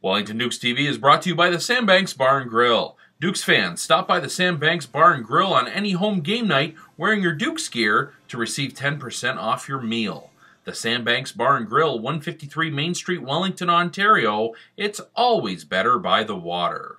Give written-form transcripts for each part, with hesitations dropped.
Wellington Dukes TV is brought to you by the Sandbanks Bar and Grill. Dukes fans, stop by the Sandbanks Bar and Grill on any home game night wearing your Dukes gear to receive 10% off your meal. The Sandbanks Bar and Grill, 153 Main Street, Wellington, Ontario. It's always better by the water.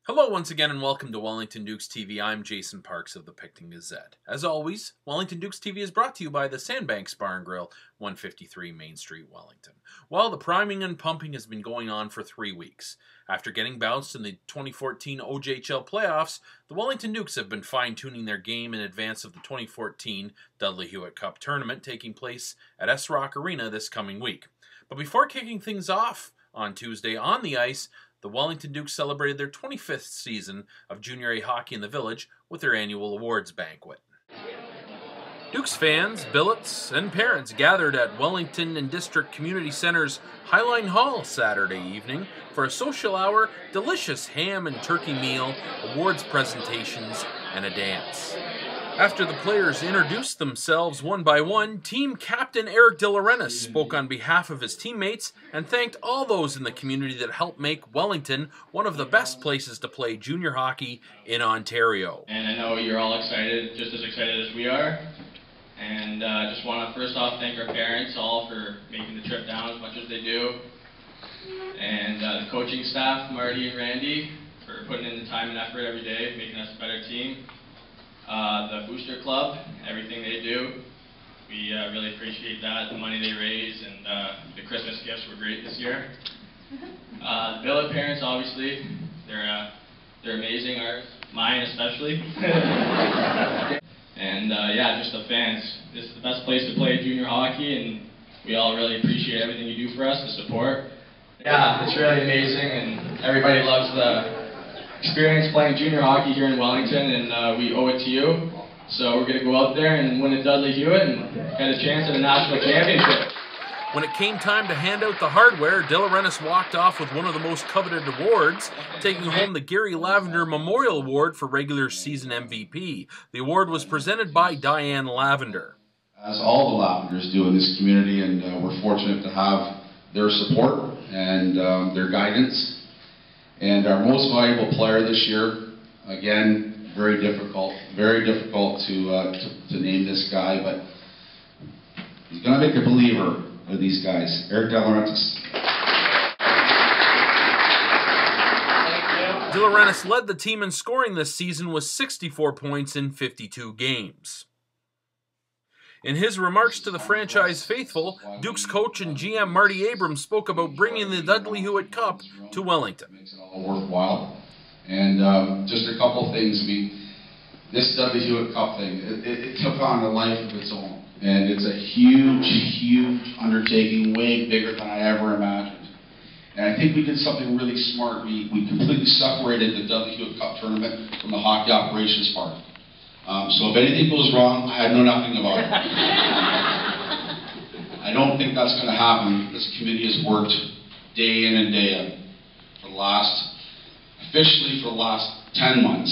Hello once again and welcome to Wellington Dukes TV. I'm Jason Parks of the Picton Gazette. As always, Wellington Dukes TV is brought to you by the Sandbanks Bar and Grill, 153 Main Street, Wellington. Well, the priming and pumping has been going on for 3 weeks. After getting bounced in the 2014 OJHL playoffs, the Wellington Dukes have been fine-tuning their game in advance of the 2014 Dudley Hewitt Cup tournament taking place at S-Rock Arena this coming week. But before kicking things off on Tuesday on the ice, the Wellington Dukes celebrated their 25th season of Junior A hockey in the Village with their annual awards banquet. Dukes fans, billets, and parents gathered at Wellington and District Community Center's Highline Hall Saturday evening for a social hour, delicious ham and turkey meal, awards presentations, and a dance. After the players introduced themselves one by one, team captain Eric De Laurentiis spoke on behalf of his teammates and thanked all those in the community that helped make Wellington one of the best places to play junior hockey in Ontario. And I know you're all excited, just as excited as we are. And just want to first off thank our parents all for making the trip down as much as they do. And the coaching staff, Marty and Randy, for putting in the time and effort every day, making us a better team. The Booster Club, everything they do, we really appreciate that. The money they raise and the Christmas gifts were great this year. The billet parents, obviously, they're amazing, ours, mine especially. And yeah, just the fans. This is the best place to play junior hockey, and we all really appreciate everything you do for us, the support. Yeah, it's really amazing, and everybody loves the experience playing junior hockey here in Wellington, and we owe it to you. So we're going to go out there and win a Dudley Hewitt and get a chance at a national championship. When it came time to hand out the hardware, De Laurentiis walked off with one of the most coveted awards, taking home the Gary Lavender Memorial Award for regular season MVP. The award was presented by Diane Lavender. As all the Lavenders do in this community, and we're fortunate to have their support and their guidance. And our most valuable player this year, again, very difficult to name this guy, but he's going to make a believer of these guys. Eric De Laurentiis. De Laurentiis led the team in scoring this season with 64 points in 52 games. In his remarks to the franchise faithful, Dukes coach and GM Marty Abrams spoke about bringing the Dudley Hewitt Cup to Wellington. Makes it all worthwhile. And just a couple of things. I mean, this Dudley Hewitt Cup thing, it took on a life of its own. And it's a huge undertaking, way bigger than I ever imagined. And I think we did something really smart. We completely separated the Dudley Hewitt Cup tournament from the hockey operations part. So if anything goes wrong, I know nothing about it. I don't think that's going to happen. This committee has worked day in and day out officially for the last 10 months,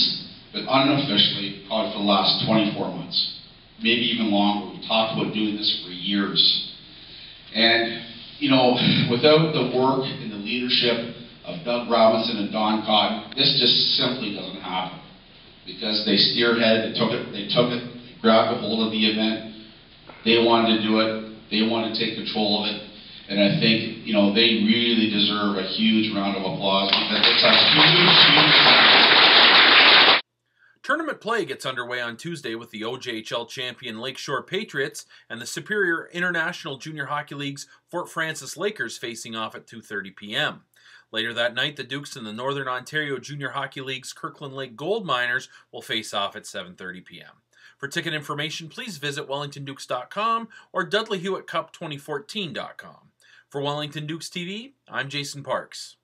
but unofficially probably for the last 24 months, maybe even longer. We've talked about doing this for years. And, you know, without the work and the leadership of Doug Robinson and Don Cotton, this just simply doesn't happen. Because they spearheaded, they grabbed a hold of the event, they wanted to do it, they wanted to take control of it, and I think, you know, they really deserve a huge round of applause because it's a huge Tournament play gets underway on Tuesday with the OJHL champion Lakeshore Patriots and the Superior International Junior Hockey League's Fort Francis Lakers facing off at 2:30 p.m. Later that night, the Dukes and the Northern Ontario Junior Hockey League's Kirkland Lake Gold Miners will face off at 7:30 p.m. For ticket information, please visit wellingtondukes.com or dudleyhewittcup2014.com. For Wellington Dukes TV, I'm Jason Parks.